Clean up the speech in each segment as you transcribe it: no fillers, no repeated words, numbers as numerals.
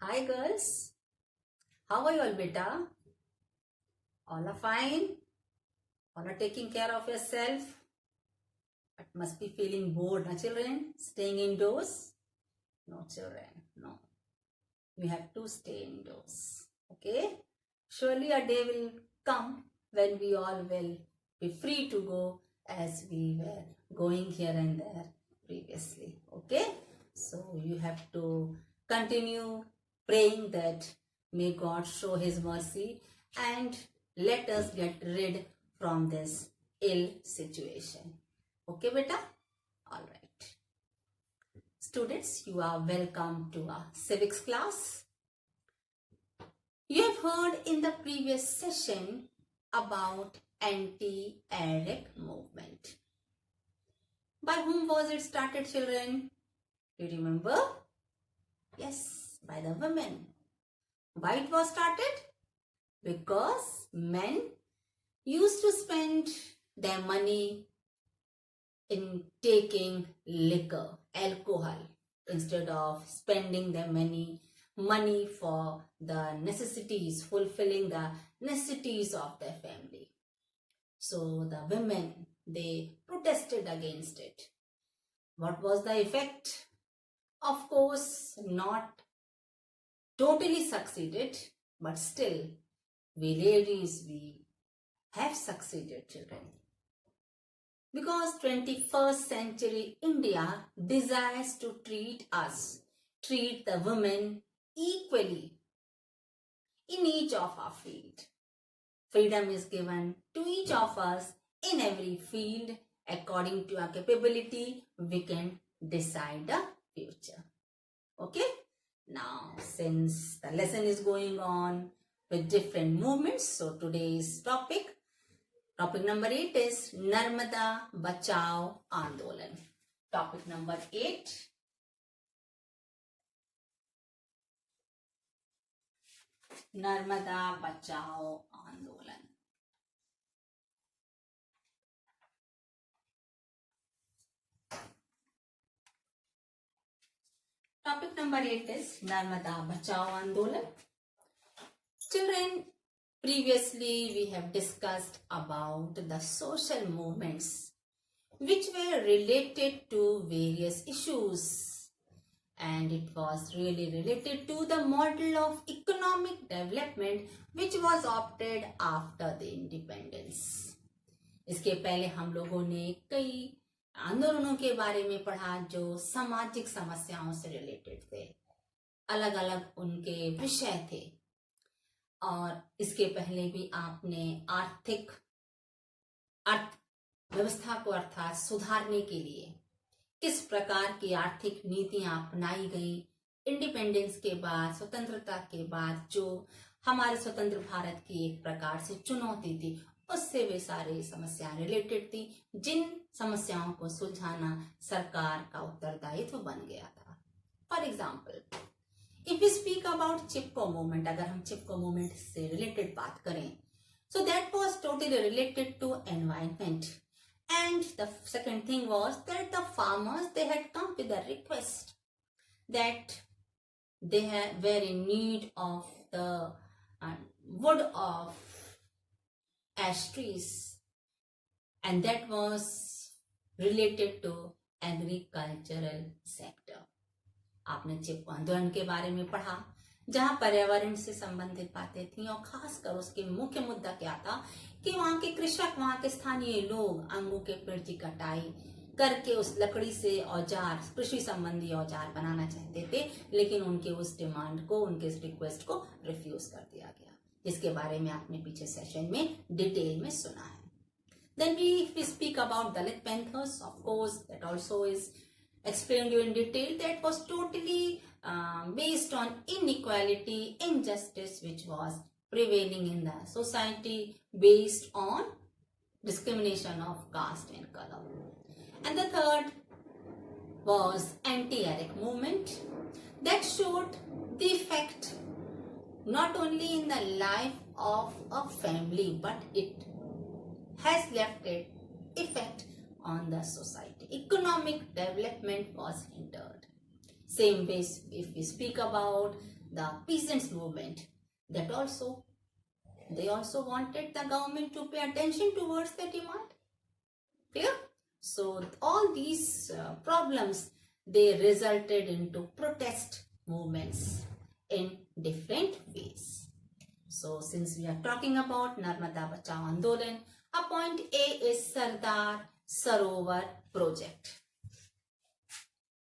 Hi girls, how are you all beta? All are fine? All are taking care of yourself? But must be feeling bored, na children? Staying indoors? No children, no. We have to stay indoors, okay? Surely a day will come when we all will be free to go as we were going here and there previously, okay? So you have to continue praying that may God show his mercy and let us get rid from this ill situation. Okay, beta? All right. Students, you are welcome to our civics class. You have heard in the previous session about anti-Arab movement. By whom was it started, children? Do you remember? Yes, by the women. Why it was started? Because men used to spend their money in taking liquor, alcohol, instead of spending their money for the necessities, fulfilling the necessities of their family. So the women, they protested against it. What was the effect? Of course, not totally succeeded, but still, we ladies, we have succeeded, children. Because 21st century India desires to treat the women equally in each of our field. Freedom is given to each of us in every field. According to our capability, we can decide the future. Okay? Now, since the lesson is going on with different movements, so today's topic number 8 is Narmada Bachao Andolan. Topic number 8. Narmada Bachao Andolan. Topic number 8 is Narmada Bachao Andolan. Children, previously we have discussed about the social movements which were related to various issues, and it was really related to the model of economic development which was opted after the independence. इसके पहले हम लोगों ने कई आंदोलनों के बारे में पढ़ा जो सामाजिक समस्याओं से रिलेटेड थे, अलग अलग उनके विषय थे। और इसके पहले भी आपने अर्थव्यवस्था को अर्थात सुधारने के लिए किस प्रकार की आर्थिक नीतियां अपनाई गई इंडिपेंडेंस के बाद, स्वतंत्रता के बाद, जो हमारे स्वतंत्र भारत की एक प्रकार से चुनौती थी, उससे वे सारी समस्याएं रिलेटेड थी, जिन समस्याओं को सुलझाना सरकार का उत्तरदायित्व बन गया था। For example, if we speak about Chipko movement, अगर हम चिपको मूवमेंट से रिलेटेड बात करें, so that was totally related to environment. And the second thing was that the farmers, they had come with a request that they were in need of the wood of ash trees, and that was related to agricultural sector. आपने चिपको आंदोलन के बारे में पढ़ा जहां पर्यावरण से संबंधित बातें थी, और खासकर उसके मुख्य मुद्दा क्या था कि वहां के कृषक, वहां के स्थानीय लोग आंगों के पेड़ की कटाई करके उस लकड़ी से औजार, कृषि संबंधी औजार बनाना चाहते थे, लेकिन उनके उस डिमांड को, उनके इस रिक्वेस्ट को रिफ्यूज कर दिया गया, जिसके बारे में आपने पीछे सेशन में डिटेल में सुना है. Then we speak about Dalit Panthers, of course, that also is explained you in detail. That was totally based on inequality, injustice which was prevailing in the society based on discrimination of caste and color. And the third was anti-Arab movement that showed the effect not only in the life of a family, but it has left an effect on the society. Economic development was hindered. Same way, if we speak about the peasants movement, that also they also wanted the government to pay attention towards their demand. Clear? So all these problems, they resulted into protest movements in different ways. So since we are talking about Narmada Bachao Andolan, a point A is Sardar Sarovar project.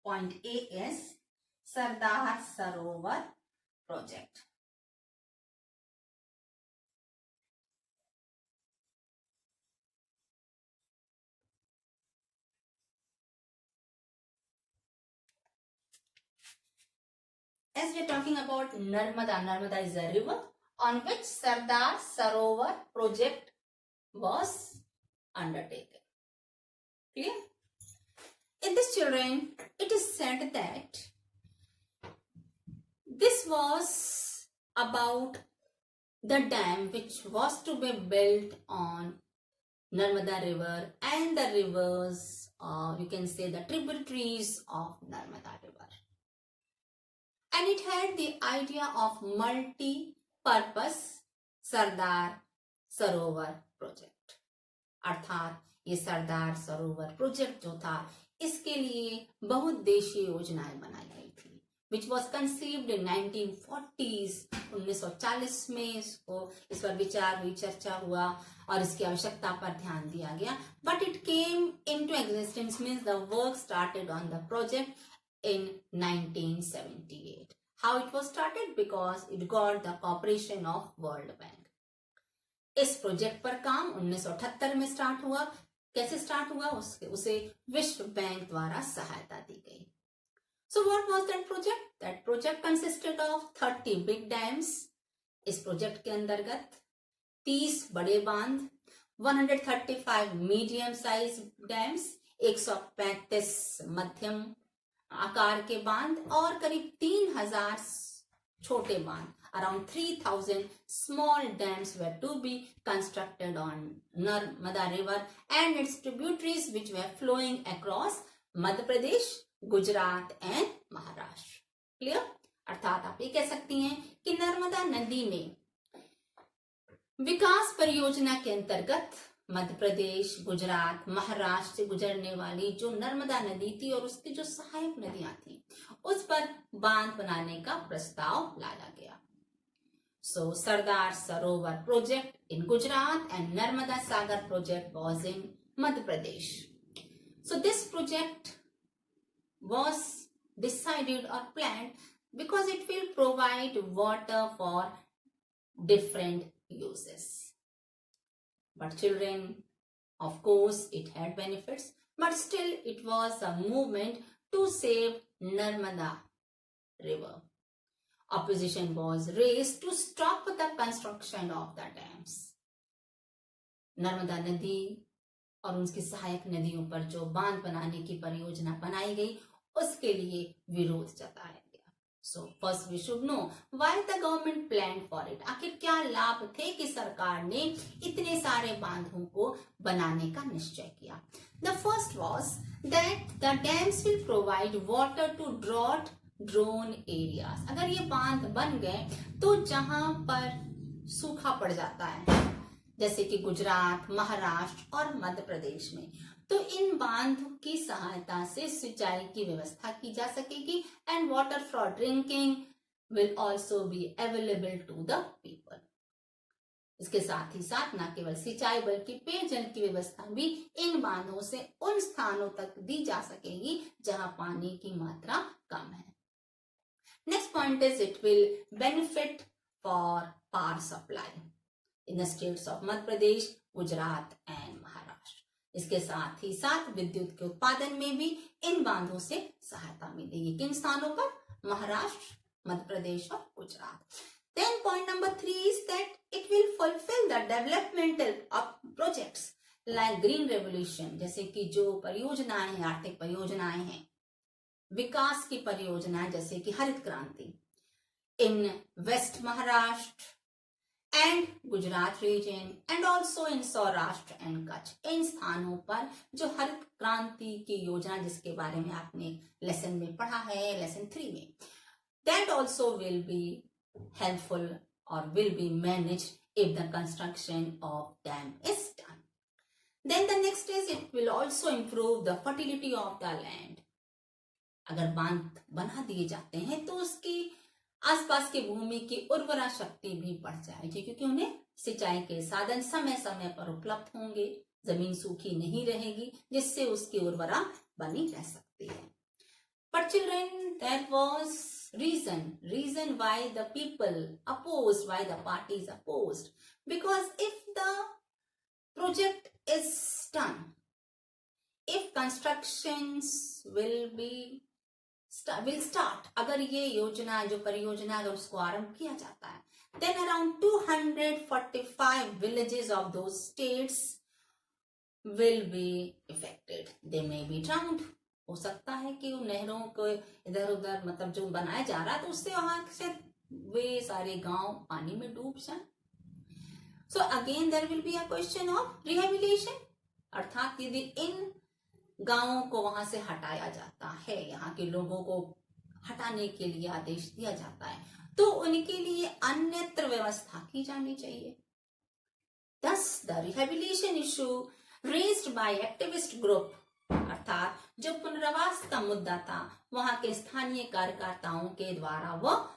Point A is Sardar Sarovar project. As we are talking about Narmada, Narmada is a river on which Sardar Sarovar project was undertaken. Clear? In this, children, it is said that this was about the dam which was to be built on Narmada river and the rivers, you can say the tributaries of Narmada river. And it had the idea of multi-purpose Sardar Sarovar project. अर्थात ये Sardar Sarovar project जो था, इसके लिए बहुउद्देशीय योजनाएं बनाई गई थी, which was conceived in 1940s. 1940 में इस पर विचार हुई, चर्चा हुआ और इसकी आवश्यकता पर ध्यान दिया गया. But it came into existence, means the work started on the project in 1978. How it was started? Because it got the cooperation of World Bank. इस प्रोजेक्ट पर काम 1978 में स्टार्ट हुआ. कैसे स्टार्ट हुआ? उसे विश्व बैंक द्वारा सहायता दी गई. So what was that project? That project consisted of 30 big dams. इस प्रोजेक्ट के अंतर्गत 30 बड़े बांध, 135 मीडियम साइज डैम्स, 135 मध्यम आकार के बांध और करीब 3000 छोटे बांध. Around 3000 small dams were to be constructed on Narmada river and its tributaries which were flowing across Madhya Pradesh, Gujarat and Maharashtra. Clear? अर्थात आप ये कह सकती हैं कि नर्मदा नदी में विकास परियोजना के अंतर्गत मध्य प्रदेश, गुजरात, महाराष्ट्र से गुजरने वाली जो नर्मदा नदी थी और उसकी जो सहायक नदियां थी, उस पर बांध बनाने का प्रस्ताव लाया गया. So Sardar Sarovar project in Gujarat and Narmada Sagar project was in Madhya Pradesh. So this project was decided or planned because it will provide water for different uses. But children, of course, it had benefits, but still it was a movement to save Narmada river. Opposition was raised to stop the construction of the dams. Narmada नदी और उसकी सहायक नदियों पर जो बांध बनाने की परियोजना बनाई गई, उसके लिए विरोध जताया गया. So first we should know why the government planned for it. आखिर क्या लाभ थे कि सरकार ने इतने सारे बांधों को बनाने का निश्चय किया. The first was that the dams will provide water to drought drone areas. अगर ये बांध बन गए तो जहां पर सूखा पड़ जाता है, जैसे कि गुजरात, महाराष्ट्र और मध्य प्रदेश में, तो इन बांध की सहायता से सिंचाई की व्यवस्था की जा सकेगी and water for drinking will also be available to the people. इसके साथ ही साथ न केवल सिंचाई बल्कि पेयजल की व्यवस्था भी इन बांधों से उन स्थानों तक दी जा सकेगी जहां पानी की मात्रा कम है. Next point is it will benefit for power supply in the states of Madhya Pradesh, Gujarat and Maharashtra. इसके साथ ही साथ विद्युत के उत्पादन में भी इन बांधों से सहायता मिलेगी. किन स्थानों पर? महाराष्ट्र, मध्य प्रदेश और Gujarat. Then point number 3 is that it will fulfill the developmental projects like green revolution, जैसे कि जो परियोजनाएं हैं, आर्थिक परियोजनाएं हैं, विकास की परियोजनाएं जैसे कि हरित क्रांति in west Maharashtra and Gujarat region and also in Saurashtra and Kutch. इन स्थानों पर जो हरित क्रांति की योजना, जिसके बारे में आपने लेसन में पढ़ा है, लेसन 3 में, that also will be helpful or will be managed if the construction of dam is done. Then the next is it will also improve the fertility of the land. अगर बांध बना दिए जाते हैं तो उसकी आसपास की भूमि की उर्वरा शक्ति भी बढ़ जाएगी, क्योंकि उन्हें सिंचाई के साधन समय समय पर उपलब्ध होंगे, जमीन सूखी नहीं रहेगी, जिससे उसकी उर्वरा बनी रह सकती है. But children, that was reason why the people opposed, why the parties opposed, because if the project is done, if constructions will start, अगर ये योजना जो परियोजना अगर उसको आरंभ किया जाता है, then around 245 villages of those states will be affected. They may be drowned. हो सकता है कि उन नहरों को इधर उधर मतलब जो बनाया जा रहा है तो उससे वहां से वे सारे गांव पानी में डूब जाए. So again there will be a question of rehabilitation, अर्थात यदि इन गांवों को वहां से हटाया जाता है, यहाँ के लोगों को हटाने के लिए आदेश दिया जाता है, तो उनके लिए अन्यत्र व्यवस्था की जानी चाहिए. Thus the rehabilitation issue raised by activist group, अर्थात जो पुनर्वास का मुद्दा था वहां के स्थानीय कार्यकर्ताओं के द्वारा वह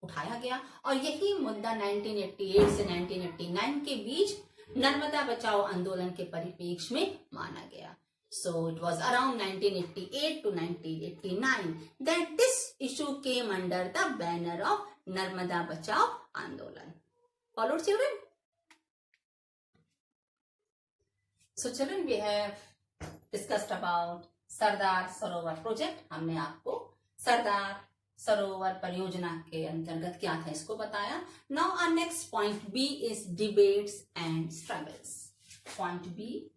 उठाया गया, और यही मुद्दा 1988 से 1989 के बीच नर्मदा बचाओ आंदोलन के परिप्रेक्ष्य में माना गया. So it was around 1988 to 1989 that this issue came under the banner of Narmada Bachao Andolan. Followed, children? So children, we have discussed about Sardar Sarovar project. हमने आपको सरदार सरोवर परियोजना के अंतर्गत क्या था इसको बताया. Now our next point B is debates and struggles. Point B,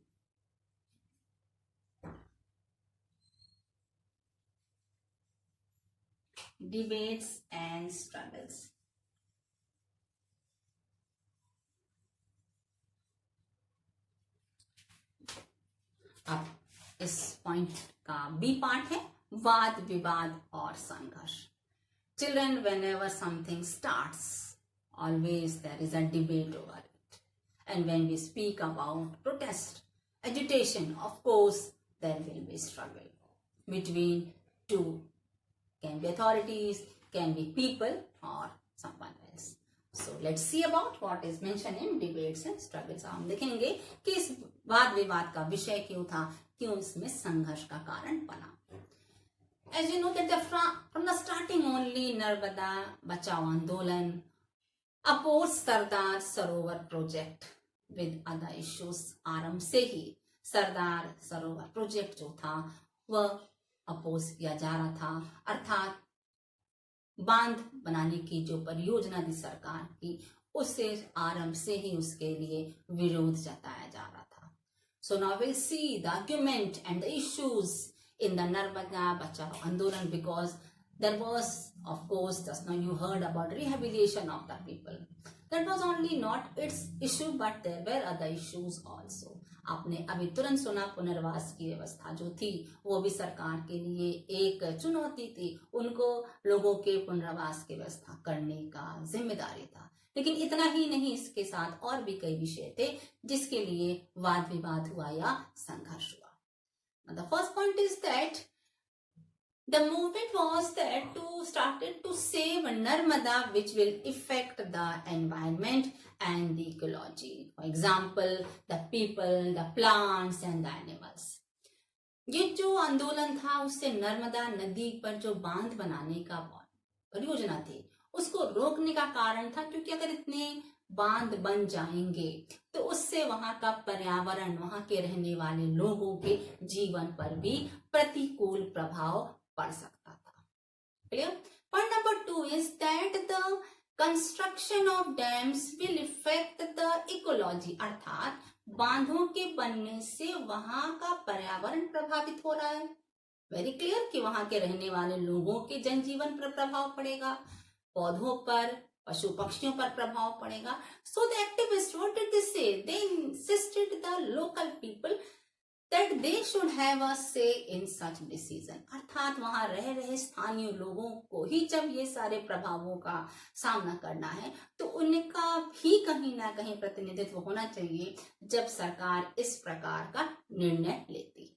debates and struggles. अब इस पॉइंट का बी पार्ट है वाद विवाद और संघर्ष. Children, whenever something starts, always there is a debate over it. And when we speak about protest, agitation, of course there will be struggle between two. Can be authorities, can be people or someone else. So let's see about what is mentioned in debates and struggles. हम देखेंगे कि इस वाद विवाद का विषय क्यों था, क्यों इसमें संघर्ष का कारण बना. As you know that from the starting only Narmada Bachao आंदोलन opposed Sardar Sarovar project with other issues. आरंभ से ही सरदार सरोवर प्रोजेक्ट जो था वह अपोज किया जा रहा था, अर्थात बांध बनाने की जो परियोजना थी सरकार की, उससे आरंभ से ही उसके लिए विरोध जताया जा रहा था. So now will see the argument and the issues in the Narmada Bachao Andolan, because there was of course just now you heard about rehabilitation of the people. That was only not its issue but there were other issues also. आपने अभी तुरंत सुना पुनर्वास की व्यवस्था जो थी वो भी सरकार के लिए एक चुनौती थी. उनको लोगों के पुनर्वास की व्यवस्था करने का जिम्मेदारी था. लेकिन इतना ही नहीं, इसके साथ और भी कई विषय थे जिसके लिए वाद विवाद हुआ या संघर्ष हुआ. The first point is that the movement was that to started to save Narmada, which will affect the environment and the ecology. For example, the people, the plants and the animals. ये जो आंदोलन था उससे नर्मदा नदी पर जो बांध बनाने का परियोजना थी उसको रोकने का कारण था, क्योंकि अगर इतने बांध बन जाएंगे तो उससे वहां का पर्यावरण, वहां के रहने वाले लोगों के जीवन पर भी प्रतिकूल प्रभाव पड़ सकता था. Clear? Point number 2 is that the construction of dams will effect the ecology, अर्थात बांधों के बनने से वहां का पर्यावरण प्रभावित हो रहा है. वेरी क्लियर कि वहां के रहने वाले लोगों के जनजीवन पर प्रभाव पड़ेगा, पौधों पर, पशु पक्षियों पर प्रभाव पड़ेगा. So the activist what did they say? They insisted the local people that they should have a say in such decision. अर्थात वहां रह रहे स्थानीय लोगों को ही जब ये सारे प्रभावों का सामना करना है तो उनका भी कहीं ना कहीं प्रतिनिधित्व होना चाहिए जब सरकार इस प्रकार का निर्णय लेती है।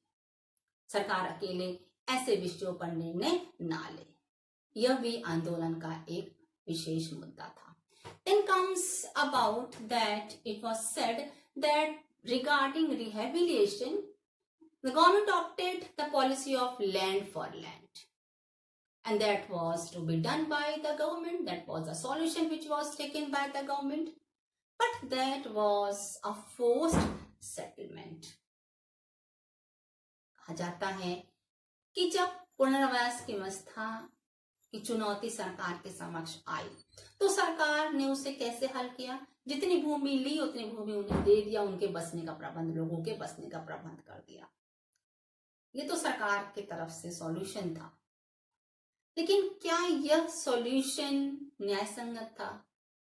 सरकार अकेले ऐसे विषयों पर निर्णय ना ले, यह भी आंदोलन का एक विशेष मुद्दा था। Then comes about that it was said that regarding rehabilitation, the government opted the policy of land for land, and that was to be done by the government. That was a solution which was taken by the government, but that was a forced settlement. कहा जाता है कि जब पुनर्वास की व्यवस्था की चुनौती सरकार के समक्ष आई तो सरकार ने उसे कैसे हल किया? जितनी भूमि ली उतनी भूमि उन्हें दे दिया, उनके बसने का प्रबंध, लोगों के बसने का प्रबंध कर दिया। ये तो सरकार की तरफ से सॉल्यूशन था, लेकिन क्या यह सॉल्यूशन न्यायसंगत था?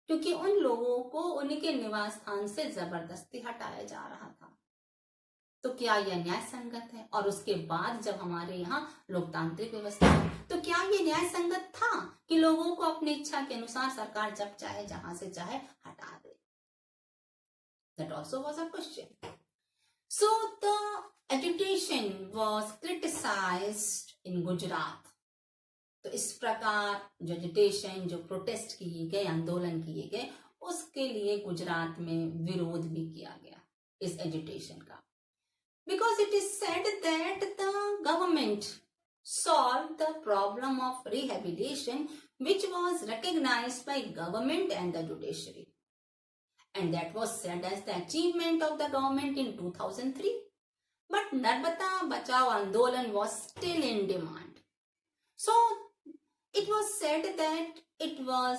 क्योंकि उन लोगों को उनके निवास स्थान से जबरदस्ती हटाया जा रहा था। तो क्या यह न्याय संगत है? और उसके बाद जब हमारे यहाँ लोकतांत्रिक व्यवस्था है तो क्या यह न्याय संगत था कि लोगों को अपनी इच्छा के अनुसार सरकार जब चाहे जहां से चाहे हटा दे? That also was a question. So the agitation was criticized in Gujarat. तो इस प्रकार जो एजिटेशन, जो प्रोटेस्ट किए गए, आंदोलन किए गए, उसके लिए गुजरात में विरोध भी किया गया इस एजिटेशन का। Because it is said that the government solved the problem of rehabilitation which was recognized by government and the judiciary, and that was said as the achievement of the government in 2003. But Narbata Bachao Andolan was still in demand. So it was said that it was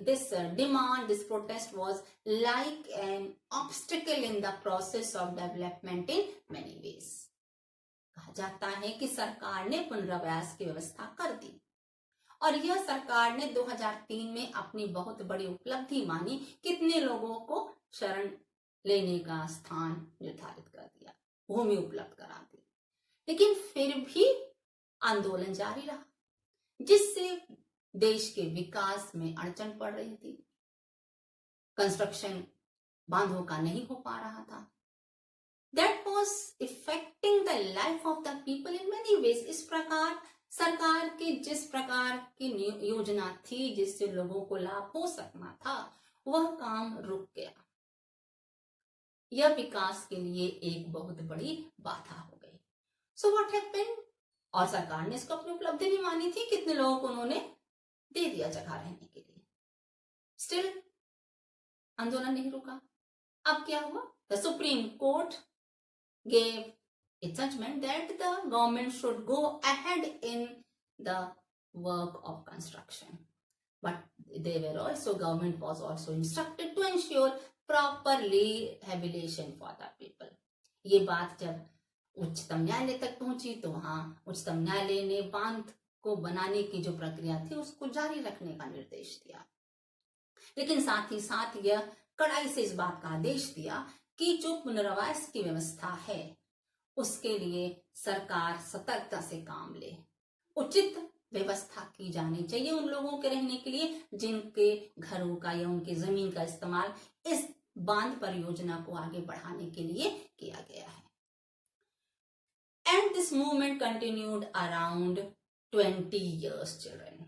this demand, this protest was like an obstacle in the process of development in many ways. कहा जाता है कि सरकार ने पुनर्वास की व्यवस्था कर दी और यह सरकार ने 2003 में अपनी बहुत बड़ी उपलब्धि मानी। कितने लोगों को शरण लेने का स्थान निर्धारित कर दिया, भूमि उपलब्ध करा दी, लेकिन फिर भी आंदोलन जारी रहा जिससे देश के विकास में अड़चन पड़ रही थी। कंस्ट्रक्शन बांधों का नहीं हो पा रहा था। That was affecting the life of the people in many ways. इस प्रकार सरकार की जिस प्रकार की योजना थी जिससे लोगों को लाभ हो सकना था वह काम रुक गया। यह विकास के लिए एक बहुत बड़ी बाधा हो गई। So what happened? और सरकार ने इसको अपनी उपलब्धि भी मानी थी, कितने लोगों को उन्होंने दे दिया जगह रहने के लिए। स्टिल आंदोलन नहीं रुका। अब क्या हुआ? The supreme court gave a judgment that the government should go ahead in the work of construction, but they were also, government was also instructed to ensure proper rehabilitation for the people. ये बात जब उच्चतम न्यायालय तक पहुंची तो वहां उच्चतम न्यायालय ने बांध को बनाने की जो प्रक्रिया थी उसको जारी रखने का निर्देश दिया, लेकिन साथ ही साथ यह कड़ाई से इस बात का आदेश दिया कि जो पुनर्वास की व्यवस्था है उसके लिए सरकार सतर्कता से काम ले। उचित व्यवस्था की जानी चाहिए उन लोगों के रहने के लिए जिनके घरों का या उनके जमीन का इस्तेमाल इस बांध परियोजना को आगे बढ़ाने के लिए किया गया है। And this movement continued around 20 years, children.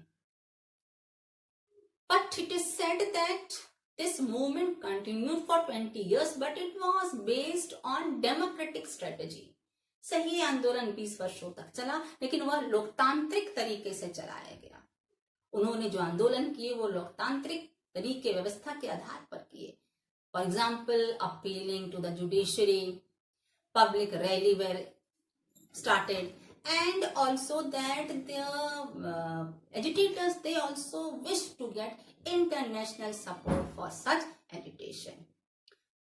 But it is said that this movement continued for 20 years, but it was based on democratic strategy. सही आंदोलन 20 वर्षों तक चला, लेकिन वह लोकतांत्रिक तरीके से चलाया गया। उन्होंने जो आंदोलन किए वो लोकतांत्रिक तरीके व्यवस्था के आधार पर किए। For example, appealing to the judiciary, public rally were started, and also that the agitators, they also wished to get international support for such agitation,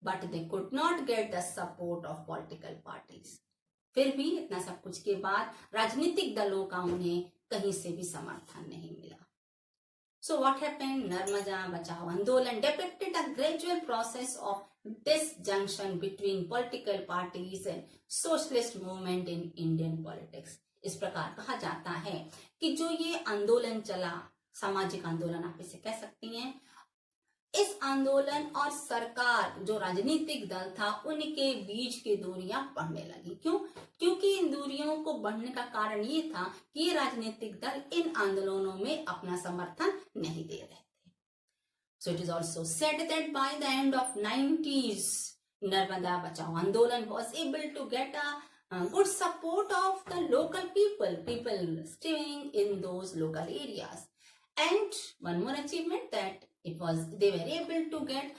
but they could not get the support of political parties. फिर भी इतना सब कुछ के बाद राजनीतिक दलों का उन्हें कहीं से भी समर्थन नहीं मिला। So what happened? Narmada Bachao Andolan depicted a gradual process of disjunction between political parties and socialist movement in Indian politics. इस प्रकार कहा जाता है कि जो ये आंदोलन चला, सामाजिक आंदोलन आप इसे कह सकती हैं, इस आंदोलन और सरकार जो राजनीतिक दल था उनके बीच की दूरियां बढ़ने लगी। क्यों? क्योंकि इन दूरियों को बढ़ने का कारण ये था कि ये राजनीतिक दल इन आंदोलनों में अपना समर्थन नहीं दे रहे थे। So it is also said that by the end of 90s Narmada Bachao आंदोलन was able to get a good support of the local people staying in those local areas. And one more achievement that they were able to get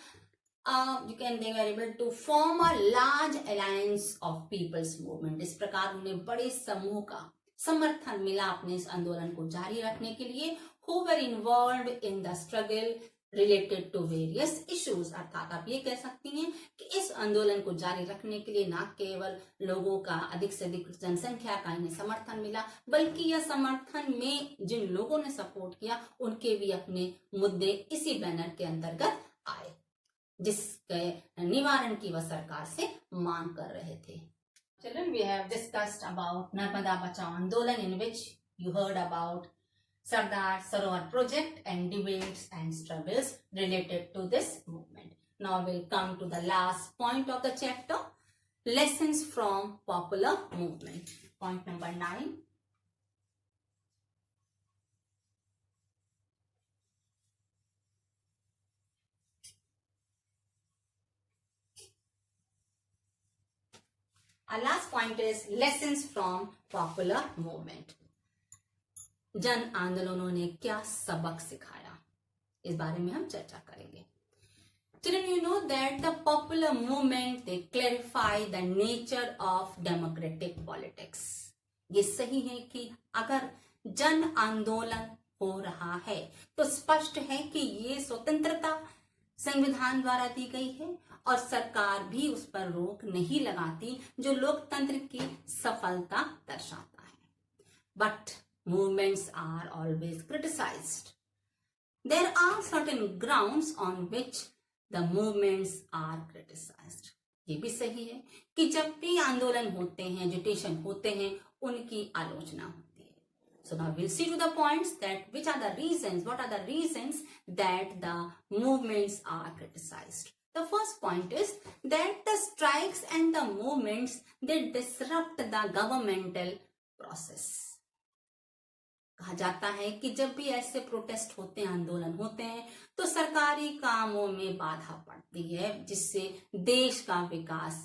they were able to form a large alliance of people's movement. इस प्रकार उन्हें बड़े समूह का समर्थन मिला अपने इस आंदोलन को जारी रखने के लिए, who were involved in the struggle related to various issues। अर्थात आप ये कह सकती हैं कि इस आंदोलन को जारी रखने के लिए न केवल लोगों का अधिक से अधिक जनसंख्या का इन्हें समर्थन मिला, बल्कि यह समर्थन में जिन लोगों ने सपोर्ट किया उनके भी अपने मुद्दे इसी बैनर के अंतर्गत आए, जिसके निवारण की वह सरकार से मांग कर रहे थे। Children, we have discussed about Narmada Bachao Andolan, in which you heard about Sardar Sarovar project and debates and struggles related to this movement. Now we'll come to the last point of the chapter, lessons from popular movement. Point number 9. Our last point is lessons from popular movement. जन आंदोलनों ने क्या सबक सिखाया, इस बारे में हम चर्चा करेंगे। Children, you know that the popular movement they clarify the nature of democratic politics. ये सही है कि अगर जन आंदोलन हो रहा है तो स्पष्ट है कि ये स्वतंत्रता संविधान द्वारा दी गई है और सरकार भी उस पर रोक नहीं लगाती, जो लोकतंत्र की सफलता दर्शाता है। But movements are always criticized. There are certain grounds on which the movements are criticized. ये भी सही है कि जब भी आंदोलन होते हैं, एजिटेशन होते हैं, उनकी आलोचना होती है। So now we'll see to the points that what are the reasons that the movements are criticized. The first point is that the strikes and the movements they disrupt the governmental process. कहा जाता है कि जब भी ऐसे protest होते हैं, आंदोलन होते हैं, तो सरकारी कामों में बाधा पड़ती है, जिससे देश का विकास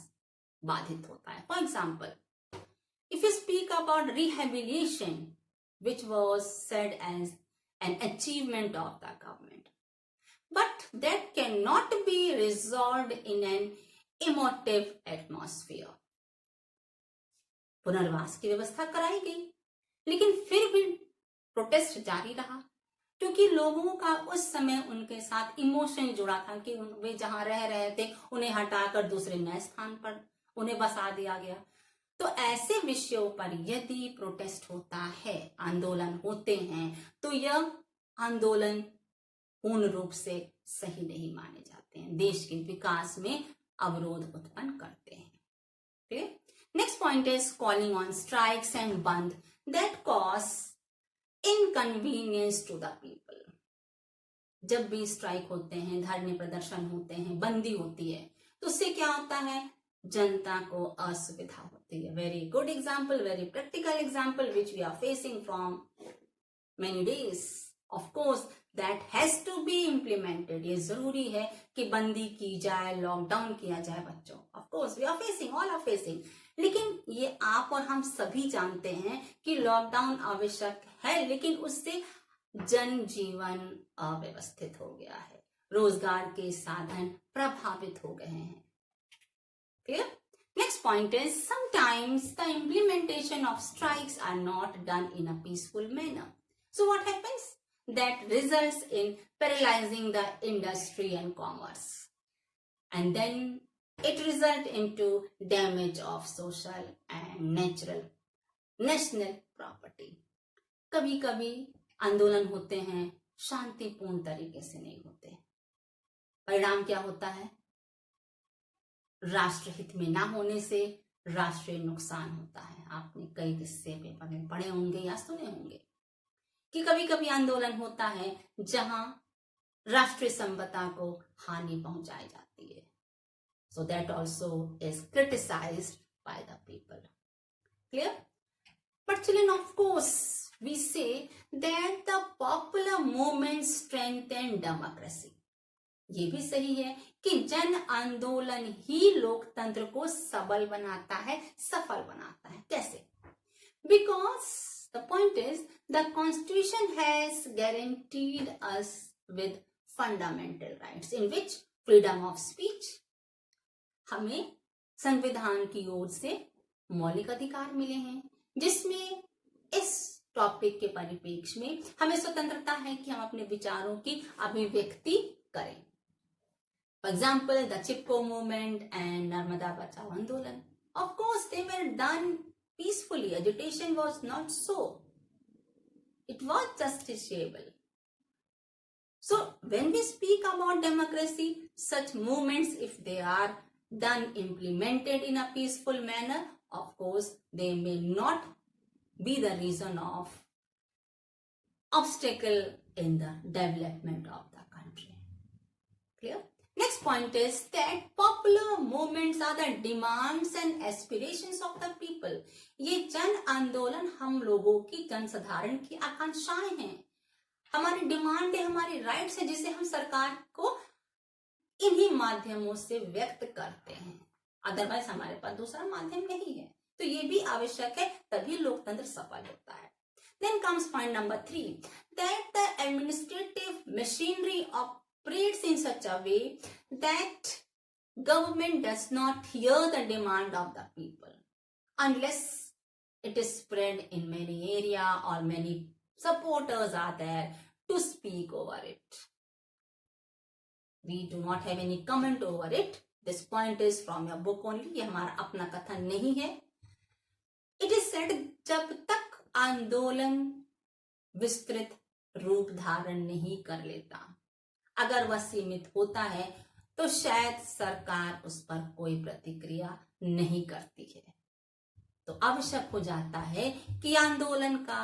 बाधित होता है। For example, if you speak about rehabilitation which was said as an achievement of the government, but that cannot be resolved in an emotive atmosphere. पुनर्वास की व्यवस्था कराई गई, लेकिन फिर भी प्रोटेस्ट जारी रहा, क्योंकि लोगों का उस समय उनके साथ इमोशन जुड़ा था कि वे जहां रह रहे थे उन्हें हटाकर दूसरे नए स्थान पर उन्हें बसा दिया गया। तो ऐसे विषयों पर यदि प्रोटेस्ट होता है, आंदोलन होते हैं, तो यह आंदोलन पूर्ण रूप से सही नहीं माने जाते हैं, देश के विकास में अवरोध उत्पन्न करते हैं। Next point is calling on strikes and bandh that cause inconvenience to the people. जब भी स्ट्राइक होते हैं, धरने प्रदर्शन होते हैं, बंदी होती है, तो उससे क्या होता है, जनता को असुविधा होती है। Very good example, very practical example which we are facing from many days. Of course that has to be implemented. ये जरूरी है कि बंदी की जाए, लॉकडाउन किया जाए बच्चों। Of course we are facing, all are facing, लेकिन ये आप और हम सभी जानते हैं कि लॉकडाउन आवश्यक है, लेकिन उससे जनजीवन अव्यवस्थित हो गया है, रोजगार के साधन प्रभावित हो गए हैं। Clear? Next point is sometimes the implementation of strikes are not done in a peaceful manner. So what happens? That results in paralyzing the industry and commerce, and then it results into damage of social and national property. कभी कभी आंदोलन होते हैं, शांतिपूर्ण तरीके से नहीं होते। परिणाम क्या होता है? राष्ट्रहित में ना होने से राष्ट्रीय नुकसान होता है। आपने कई किस्से पेपर में पढ़े होंगे या सुने होंगे कि कभी कभी आंदोलन होता है जहां राष्ट्रीय संपदा को हानि पहुंचाई जाती है। So that also is criticized by the people. Clear? But children, of course we say that the popular movement strengthen democracy. ये भी सही है कि जन आंदोलन ही लोकतंत्र को सबल बनाता है, सफल बनाता है। कैसे? Because the point is the constitution has guaranteed us with fundamental rights in which freedom of speech, हमें संविधान की ओर से मौलिक अधिकार मिले हैं, जिसमें इस टॉपिक के परिप्रेक्ष्य में हमें स्वतंत्रता है कि हम अपने विचारों की अभिव्यक्ति करें। For example, the Chipko movement and Narmada Bachao Andolan. Of course, they were done peacefully. Agitation was not so. It was justiciable. So, when we speak about democracy, such movements, if they are done, implemented in a peaceful manner, of course, they may not be the reason of obstacle in the development of the country. Clear? Next point is that popular movements are the demands and aspirations of the people. ये जन आंदोलन हम लोगों की, जनसाधारण की आकांक्षाएं हैं, हमारी डिमांड है, हमारी राइट्स है, जिसे हम सरकार को इन्हीं माध्यमों से व्यक्त करते हैं। अदरवाइज हमारे पास दूसरा माध्यम नहीं है। तो ये भी आवश्यक है, तभी लोकतंत्र सफल होता है। Then comes point number 3, that the administrative machinery operates in such a way that government does not hear the demand of the people unless it is spread in many area or many supporters are there to speak over it. We do not have any comment over it. This point is from your book only. ये हमारा अपना कथन नहीं है। It is said, जब तक आंदोलन विस्तृत रूप धारण नहीं कर लेता, अगर वह सीमित होता है, तो शायद सरकार उस पर कोई प्रतिक्रिया नहीं करती है। तो आवश्यक हो जाता है कि आंदोलन का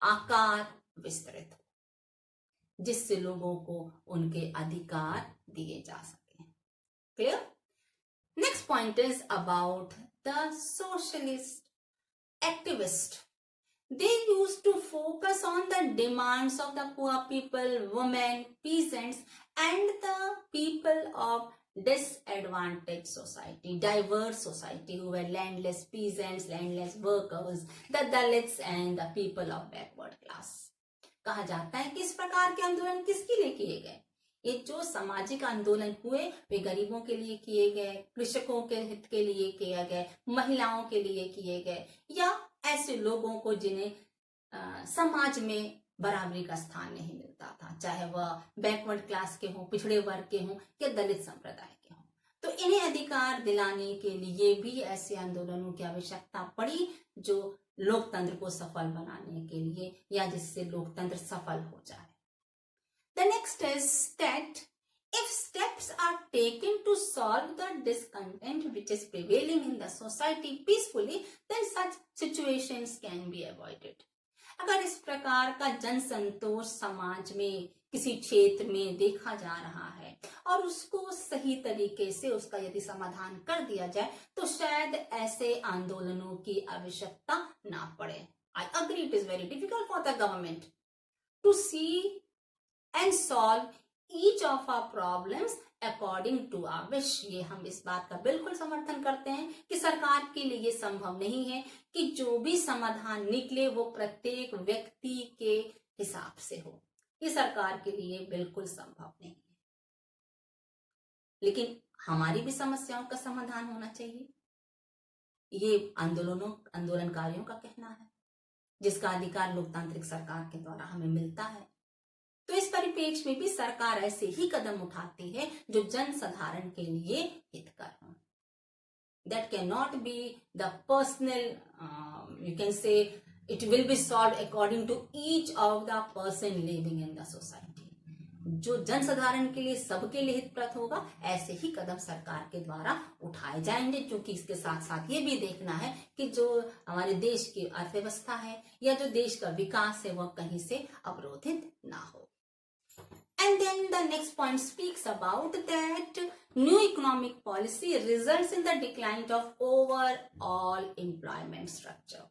आकार विस्तृत हो, जिससे लोगों को उनके अधिकार दिए जा सके। Clear? Next point is about the socialist activists. They used to focus on the demands of the poor people, women, peasants, and the people of disadvantaged society, diverse society, who were landless peasants, landless workers, the Dalits, and the people of backward class. कहा जाता है कि इस प्रकार के आंदोलन किसके लिए किए गए? ये जो सामाजिक आंदोलन हुए वे गरीबों के लिए किए गए, कृषकों के हित के लिए किए गए, महिलाओं के लिए किए गए, या ऐसे लोगों को जिन्हें समाज में बराबरी का स्थान नहीं मिलता था, चाहे वह बैकवर्ड क्लास के हों, पिछड़े वर्ग के हों या दलित संप्रदाय के हों। तो इन्हें अधिकार दिलाने के लिए भी ऐसे आंदोलनों की आवश्यकता पड़ी जो लोकतंत्र को सफल बनाने के लिए, या जिससे लोकतंत्र सफल हो जाए। The next is that if steps are taken to solve the discontent which is prevailing in the society peacefully, then such situations can be avoided. अगर इस प्रकार का जन संतोष समाज में किसी क्षेत्र में देखा जा रहा है और उसको सही तरीके से उसका यदि समाधान कर दिया जाए, तो शायद ऐसे आंदोलनों की आवश्यकता ना पड़े। I agree it is very difficult for the government to see and solve each of our problems according to our wish. ये हम इस बात का बिल्कुल समर्थन करते हैं कि सरकार के लिए ये संभव नहीं है कि जो भी समाधान निकले वो प्रत्येक व्यक्ति के हिसाब से हो। ये सरकार के लिए बिल्कुल संभव नहीं है, लेकिन हमारी भी समस्याओं का समाधान होना चाहिए। ये आंदोलनकारियों का कहना है, जिसका अधिकार लोकतांत्रिक सरकार के द्वारा हमें मिलता है। तो इस परिप्रेक्ष्य में भी सरकार ऐसे ही कदम उठाती है जो जन साधारण के लिए हितकर हो। That cannot be the personal, you can say, It will be solved according to each of the person living in the society. जो जनसाधारण के लिए, सबके लिए हितप्रद होगा, ऐसे ही कदम सरकार के द्वारा उठाए जाएंगे, क्योंकि इसके साथ साथ ये भी देखना है कि जो हमारे देश की अर्थव्यवस्था है या जो देश का विकास है वह कहीं से अवरोधित ना हो. And then the next point speaks about that new economic policy results in the decline of overall employment structure,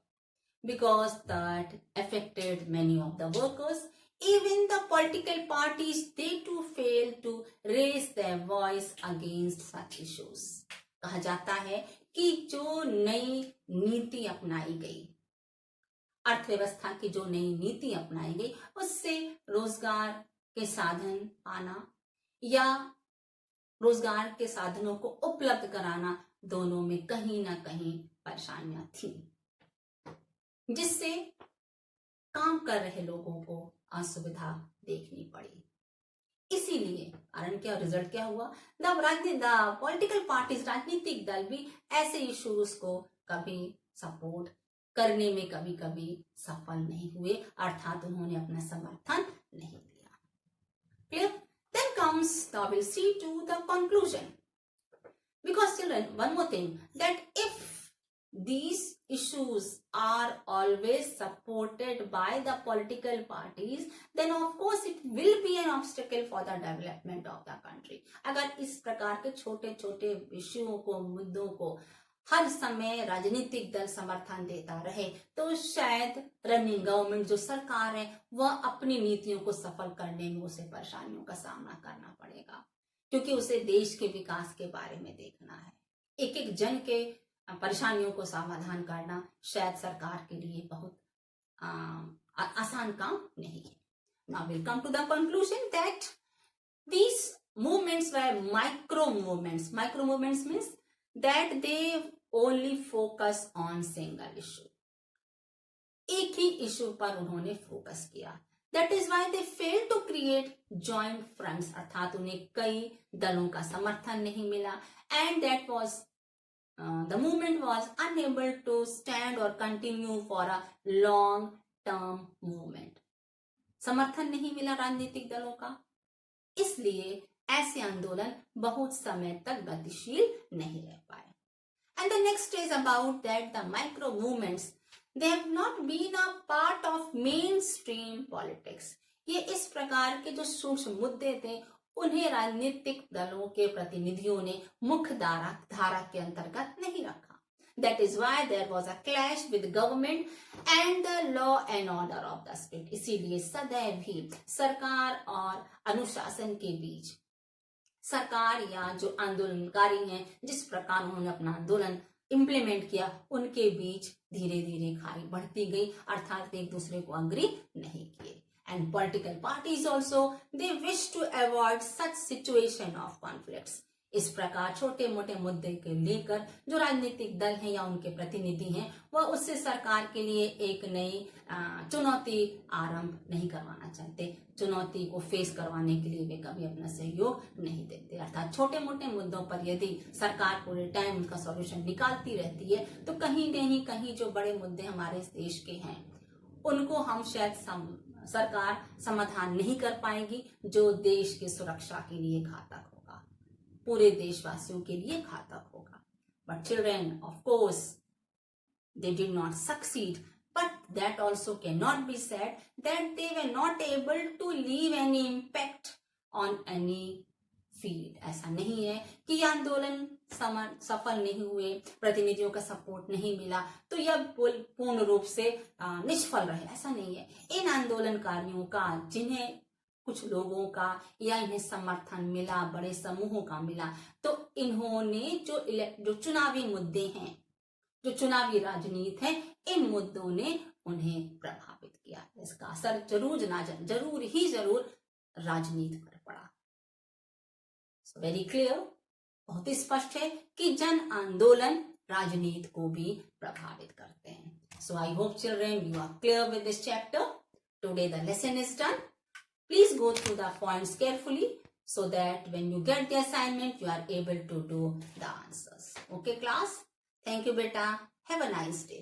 because that affected many of the workers. Even the political parties, they too fail to raise their voice against such issues. कहा जाता है कि जो नई नीति अपनाई गई, अर्थव्यवस्था की जो नई नीति अपनाई गई, उससे रोजगार के साधन पाना या रोजगार के साधनों को उपलब्ध कराना, दोनों में कहीं ना कहीं परेशानियां थी, जिससे काम कर रहे लोगों को असुविधा देखनी पड़ी. इसीलिए कारण क्या, रिजल्ट क्या हुआ, द पॉलिटिकल पार्टीज, राजनीतिक दल भी ऐसे इश्यूज को कभी सपोर्ट करने में कभी कभी सफल नहीं हुए, अर्थात उन्होंने अपना समर्थन नहीं दिया. Clear? Then comes now will see to the conclusion. Because children, one more thing, that if these issues are always supported by the political parties, then of course it will be an obstacle for the development of the country. अगर इस प्रकार के छोटे छोटे विषयों को, मुद्दों को हर समय राजनीतिक दल समर्थन देता रहे, तो शायद रनिंग गवर्नमेंट, जो सरकार है, वह अपनी नीतियों को सफल करने में उसे परेशानियों का सामना करना पड़ेगा, क्योंकि उसे देश के विकास के बारे में देखना है. एक एक जन के परेशानियों को समाधान करना शायद सरकार के लिए बहुत आसान काम नहीं है. Now we'll come to the conclusion that these movements were micro movements. Micro movements means that they only focus on single issue. एक ही इशू पर उन्होंने फोकस किया. That is why they failed to create joint fronts, अर्थात उन्हें कई दलों का समर्थन नहीं मिला, and that was the movement was unable to stand or continue for a long term movement. समर्थन नहीं मिला राजनीतिक दलों का, इसलिए ऐसे आंदोलन बहुत समय तक गतिशील नहीं रह पाए. And the next is about that the micro movements, they have not been a part of mainstream politics. ये इस प्रकार के जो सूक्ष्म मुद्दे थे, उन्हें राजनीतिक दलों के प्रतिनिधियों ने मुख्य धारा के अंतर्गत नहीं रखा. That is why there was a clash with government and the law and order of the state. इसीलिए सदैव ही सरकार और अनुशासन के बीच, सरकार या जो आंदोलनकारी हैं, जिस प्रकार उन्होंने अपना आंदोलन इम्प्लीमेंट किया, उनके बीच धीरे धीरे खाई बढ़ती गई, अर्थात एक दूसरे को अग्री नहीं किए. And political parties also, they wish to avoid such situation of conflicts. इस प्रकार छोटे मोटे मुद्दे को लेकर जो राजनीतिक दल हैं या उनके प्रतिनिधि हैं, वह उससे सरकार के लिए एक नई चुनौती आरंभ नहीं करवाना चाहते. चुनौती को फेस करवाने के लिए वे कभी अपना सहयोग नहीं देते. अर्थात छोटे मोटे मुद्दों पर यदि सरकार पूरे टाइम उनका सॉल्यूशन निकालती रहती है, तो कहीं नहीं कहीं जो बड़े मुद्दे हमारे इस देश के हैं, उनको हम शायद सरकार समाधान नहीं कर पाएगी, जो देश की सुरक्षा के लिए घातक होगा, पूरे देशवासियों के लिए घातक होगा. But children, of course, they did not succeed, but that also cannot be said that they were not able to leave any impact on any field. ऐसा नहीं है कि आंदोलन सफल नहीं हुए, प्रतिनिधियों का सपोर्ट नहीं मिला तो यह पूर्ण रूप से निष्फल रहे, ऐसा नहीं है. इन आंदोलनकारियों का, जिन्हें कुछ लोगों का या इन्हें समर्थन मिला, बड़े समूहों का मिला, तो इन्होंने जो चुनावी मुद्दे हैं, जो चुनावी राजनीति है, इन मुद्दों ने उन्हें प्रभावित किया. इसका असर जरूर राजनीति पर पड़ा. वेरी क्लियर, बहुत ही स्पष्ट है कि जन आंदोलन राजनीति को भी प्रभावित करते हैं. So I hope children you are clear with this chapter. Today the lesson is done. Please go through the points carefully so that when you get the assignment, you are able to do the answers. Okay, class? Thank you, beta. Have a nice day.